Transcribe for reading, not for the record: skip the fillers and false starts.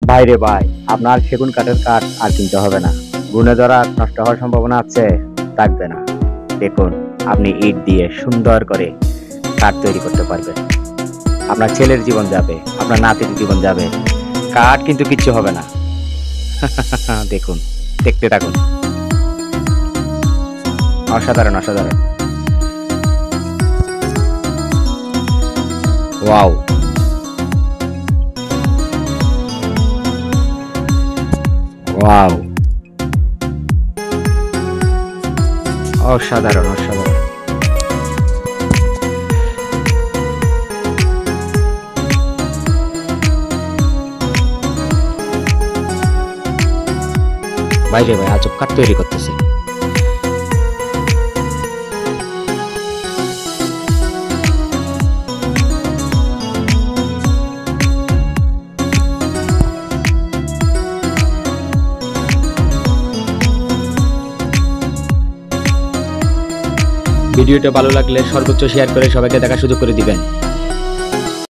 ভাই রে ভাই, আপনার সেগুন কাঠের কাঠ আর কিনতে হবে না। গুণে ধরা নষ্ট হওয়ার সম্ভাবনা আছে, থাকবে না। দেখুন, আপনি ইট দিয়ে সুন্দর করে কাঠ তৈরি করতে পারবেন। আপনার ছেলের জীবন যাবে, আপনার নাতির জীবন যাবে, কাঠ কিন্তু কিচ্ছু হবে না। দেখুন, দেখতে থাকুন। অসাধারণ অসাধারণ। ওয়াও, ওয়াও, অসাধারণ অসাধারণ। ভাই রে ভাই, আজব কাঠ তৈরি করতেছে। ভিডিওটা ভালো লাগলে সর্বোচ্চ শেয়ার করে সবাইকে দেখার সুযোগ করে দিবেন।